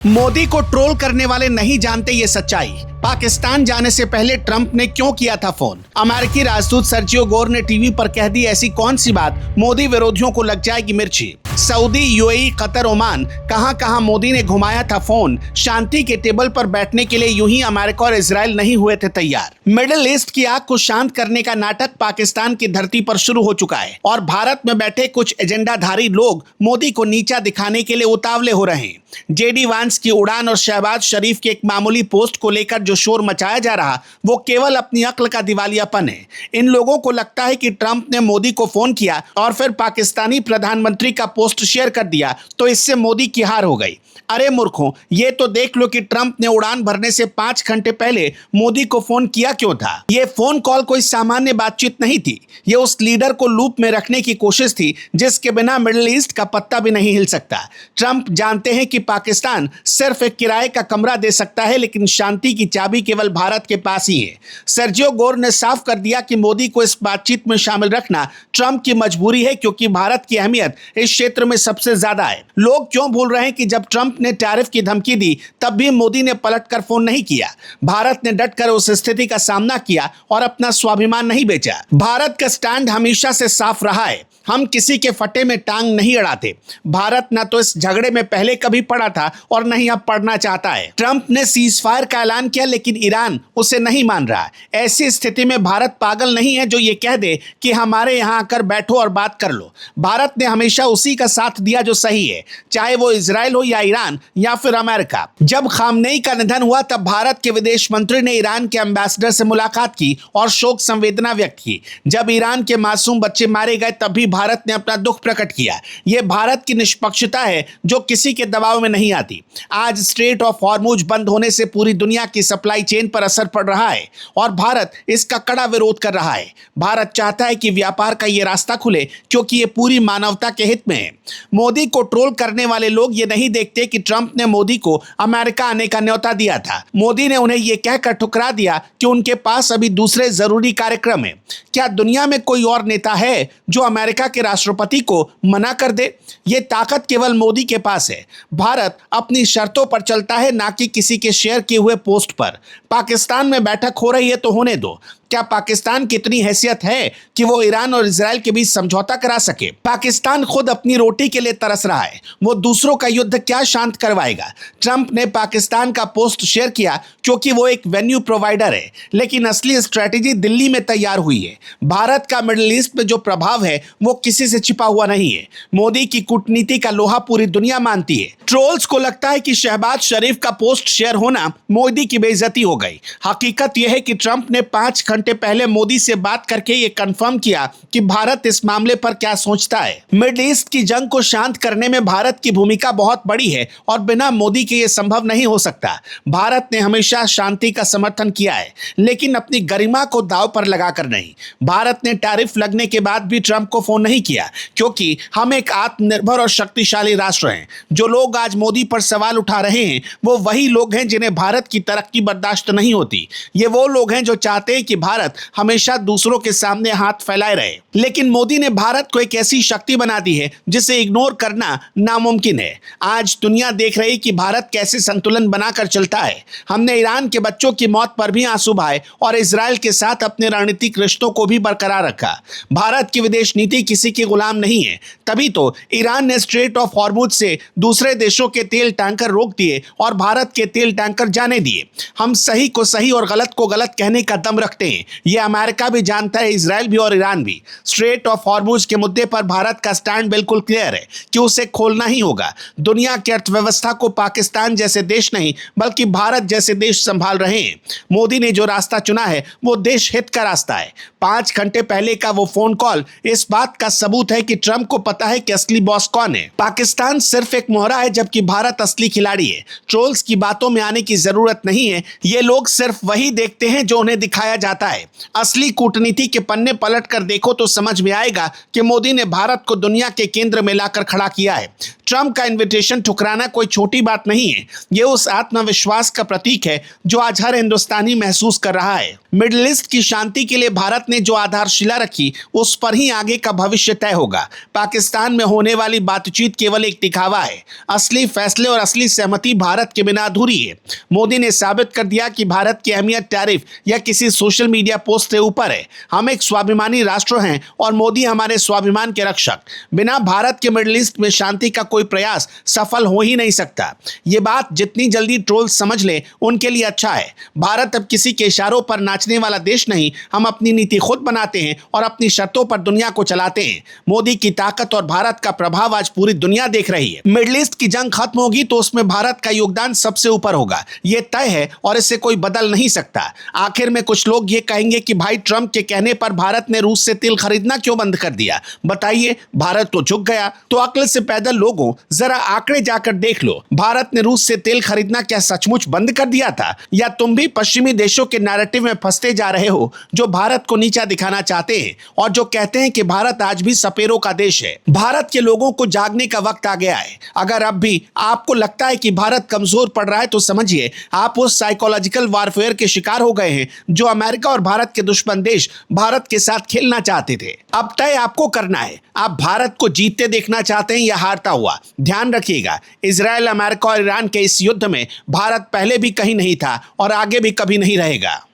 मोदी को ट्रोल करने वाले नहीं जानते ये सच्चाई। पाकिस्तान जाने से पहले ट्रंप ने क्यों किया था फोन? अमेरिकी राजदूत सर्जियो गोर ने टीवी पर कह दी ऐसी कौन सी बात मोदी विरोधियों को लग जाएगी मिर्ची। सऊदी, यूएई, कतर, ओमान, कहां मोदी ने घुमाया था फोन। शांति के टेबल पर बैठने के लिए यूं ही अमेरिका और इजराइल नहीं हुए थे तैयार। मिडिल ईस्ट की आग को शांत करने का नाटक पाकिस्तान की धरती पर शुरू हो चुका है और भारत में बैठे कुछ एजेंडाधारी लोग मोदी को नीचा दिखाने के लिए उतावले हो रहे हैं। जेडी वांस की उड़ान और शहबाज शरीफ की एक मामूली पोस्ट को लेकर जो शोर मचाया जा रहा वो केवल अपनी अक्ल का दिवालियापन है। इन लोगों को लगता है कि ट्रंप ने मोदी को फोन किया और फिर पाकिस्तानी प्रधानमंत्री का पोस्ट शेयर कर दिया तो इससे मोदी की हार हो गई। अरे मूर्खों, ये तो देख लो कि ट्रंप ने उड़ान भरने से 5 घंटे पहले मोदी को फोन किया क्यों था। ये फोन कॉल कोई सामान्य बातचीत नहीं थी, ये उस लीडर को लूप में रखने की कोशिश थी जिसके बिना मिडिल ईस्ट का पत्ता भी नहीं हिल सकता। ट्रंप जानते हैं कि पाकिस्तान सिर्फ एक किराए का कमरा दे सकता है, लेकिन शांति की चाबी केवल भारत के पास ही है। सर्जियो गोर ने साफ कर दिया कि मोदी को इस बातचीत में शामिल रखना ट्रंप की मजबूरी है, क्योंकि भारत की अहमियत इस क्षेत्र में सबसे ज्यादा है। लोग क्यों भूल रहे हैं कि जब ट्रंप ने टैरिफ की धमकी दी तब भी मोदी ने पलटकर फोन नहीं किया। भारत ने डटकर उस स्थिति का सामना किया और अपना स्वाभिमान नहीं बेचा। भारत का स्टैंड हमेशा से साफ रहा है, हम किसी के फटे में टांग नहीं अड़ाते। भारत न तो इस झगड़े में पहले कभी पड़ा था और न ही अब पड़ना चाहता है। ट्रंप ने सीज फायर का ऐलान किया लेकिन ईरान उसे नहीं मान रहा। ऐसी स्थिति में भारत पागल नहीं है जो ये कह दे कि हमारे यहाँ आकर बैठो और बात कर लो। भारत ने हमेशा उसी का साथ दिया जो सही है, चाहे वो इजराइल हो या ईरान या फिर अमेरिका। जब खामनेई का निधन हुआ तब भारत के विदेश मंत्री ने ईरान के एम्बेसडर से मुलाकात की और शोक संवेदना व्यक्त की। जब ईरान के मासूम बच्चे मारे गए तब भी भारत ने अपना दुख प्रकट किया। यह भारत की निष्पक्षता है जो किसी के दबाव में नहीं आती। आज स्ट्रेट ऑफ हॉर्मुज बंद होने से पूरी दुनिया की सप्लाई चेन पर असर पड़ रहा है और भारत इसका कड़ा विरोध कर रहा है। भारत चाहता है कि व्यापार का यह रास्ता खुले क्योंकि यह पूरी मानवता के हित में है। मोदी को ट्रोल करने वाले लोग ये नहीं देखते कि ट्रंप ने मोदी को अमेरिका आने का न्योता दिया था। मोदी ने उन्हें यह कहकर ठुकरा दिया कि उनके पास अभी दूसरे जरूरी कार्यक्रम है। क्या दुनिया में कोई और नेता है जो अमेरिका के राष्ट्रपति को मना कर दे? यह ताकत केवल मोदी के पास है। भारत अपनी शर्तों पर चलता है, ना कि किसी के शेयर किए हुए पोस्ट पर। पाकिस्तान में बैठक हो रही है तो होने दो। क्या पाकिस्तान की इतनी हैसियत है कि वो ईरान और इजराइल के बीच समझौता करा सके? पाकिस्तान खुद अपनी रोटी के लिए तरस रहा है, वो दूसरों का युद्ध क्या शांत करवाएगा? ट्रंप ने पाकिस्तान का पोस्ट शेयर किया क्योंकि वो एक वेन्यू प्रोवाइडर है, लेकिन असली स्ट्रेटेजी दिल्ली में तैयार हुई है। भारत का मिडिल ईस्ट में जो प्रभाव है वो किसी से छिपा हुआ नहीं है। मोदी की कूटनीति का लोहा पूरी दुनिया मानती है। ट्रोल्स को लगता है कि शहबाज शरीफ का पोस्ट शेयर होना मोदी की बेइज्जती हो गई। हकीकत यह है कि ट्रंप ने 5 घंटे पहले मोदी से बात करके ये कंफर्म किया कि भारत इस मामले पर क्या सोचता है। मिडिल ईस्ट की जंग को शांत करने में भारत की भूमिका बहुत बड़ी है और बिना मोदी के ये संभव नहीं हो सकता। भारत ने हमेशा शांति का समर्थन किया है, लेकिन अपनी गरिमा को दांव पर लगाकर नहीं। भारत ने टैरिफ लगने के बाद भी ट्रंप को फोन नहीं किया क्योंकि हम एक आत्मनिर्भर और शक्तिशाली राष्ट्र हैं। जो लोग आज मोदी पर सवाल उठा रहे हैं वो वही लोग हैं जिन्हें भारत की तरक्की बर्दाश्त नहीं होती। ये वो लोग हैं जो चाहते हैं कि भारत हमेशा दूसरों के सामने हाथ फैलाए रहे। लेकिन मोदी ने भारत को एक ऐसी शक्ति बना दी है जिसे इग्नोर करना नामुमकिन है। आज दुनिया देख रही कि भारत कैसे संतुलन बनाकर चलता है। हमने ईरान के बच्चों की मौत पर भी आंसू बहाए और इजराइल के साथ अपने रणनीतिक रिश्तों को भी बरकरार रखा। भारत की विदेश नीति किसी की गुलाम नहीं है। तभी तो ईरान ने स्ट्रेट ऑफ हॉर्मुज से दूसरे देशों के तेल टैंकर रोक दिए और भारत के तेल टैंकर जाने दिए। हम सही को सही और गलत को गलत कहने का दम रखते हैं। यह अमेरिका भी जानता है, इजराइल भी और ईरान भी। स्ट्रेट ऑफ हॉर्मुज के मुद्दे पर भारत का स्टैंड बिल्कुल क्लियर है कि उसे खोलना ही होगा। दुनिया की अर्थव्यवस्था को पाकिस्तान जैसे देश नहीं बल्कि भारत जैसे देश संभाल रहे हैं। मोदी ने जो रास्ता चुना है वो देश हित का रास्ता है। 5 घंटे पहले का वो फोन कॉल इस बात का सबूत है कि ट्रंप को पता है कि असली बॉस कौन है। पाकिस्तान सिर्फ एक मोहरा है जबकि भारत असली खिलाड़ी है। ट्रोल्स की बातों में आने की जरूरत नहीं है। ये लोग सिर्फ वही देखते हैं जो उन्हें दिखाया जाता है। है। असली कूटनीति के पन्ने पलट कर देखो तो समझ में आएगा कि मोदी ने भारत को दुनिया के केंद्र में लाकर खड़ा किया है। ट्रंप का इन्विटेशन ठुकराना कोई छोटी बात नहीं है। यह उस आत्मविश्वास का प्रतीक है जो आज हर हिंदुस्तानी महसूस कर रहा है। मिडिल ईस्ट की शांति के लिए भारत ने जो आधारशिला रखी, उस पर ही आगे का भविष्य तय होगा। पाकिस्तान में होने वाली बातचीत केवल एक दिखावा है। असली फैसले और असली सहमति भारत के बिना अधूरी है। मोदी ने साबित कर दिया कि भारत की अहमियत टैरिफ या किसी सोशल मीडिया पोस्ट से ऊपर है। हम एक स्वाभिमानी राष्ट्र हैं और मोदी हमारे स्वाभिमान के रक्षक। बिना भारत के मिडिल ईस्ट में शांति का कोई प्रयास सफल हो ही नहीं सकता। ये बात जितनी जल्दी ट्रोल समझ ले उनके लिए अच्छा है। भारत अब किसी के इशारों पर नाचने वाला देश नहीं। हम अपनी नीति खुद बनाते हैं और अपनी शर्तों पर दुनिया को चलाते हैं। मोदी की ताकत और भारत का प्रभाव आज पूरी दुनिया देख रही है। मिडिल ईस्ट की जंग खत्म होगी तो उसमें भारत का योगदान सबसे ऊपर होगा। यह तय है और इसे कोई बदल नहीं सकता। आखिर में कुछ लोग ये कहेंगे कि भाई ट्रंप के कहने पर भारत ने रूस से तेल खरीदना क्यों बंद कर दिया? बताइए, भारत तो झुक गया। तो अक्ल से पैदल लोगों, जरा आंकड़े जाकर देख लो। भारत ने रूस से तेल खरीदना क्या सचमुच बंद कर दिया था? या तुम भी पश्चिमी देशों के नैरेटिव में फंसते जा रहे हो, जो भारत को नीचा दिखाना चाहते हैं और जो कहते हैं कि भारत आज भी सपेरों का देश है? भारत के लोगों को जागने का वक्त आ गया है। अगर अब भी आपको लगता है कि भारत कमजोर पड़ रहा है तो समझिए आप उस साइकोलॉजिकल वारफेयर के शिकार हो गए हैं जो अमेरिका और भारत के दुश्मन देश भारत के साथ खेलना चाहते थे। अब तय आपको करना है, आप भारत को जीतते देखना चाहते हैं या हारता हुआ। ध्यान रखिएगा, इजराइल, अमेरिका और ईरान के इस युद्ध में भारत पहले भी कहीं नहीं था और आगे भी कभी नहीं रहेगा।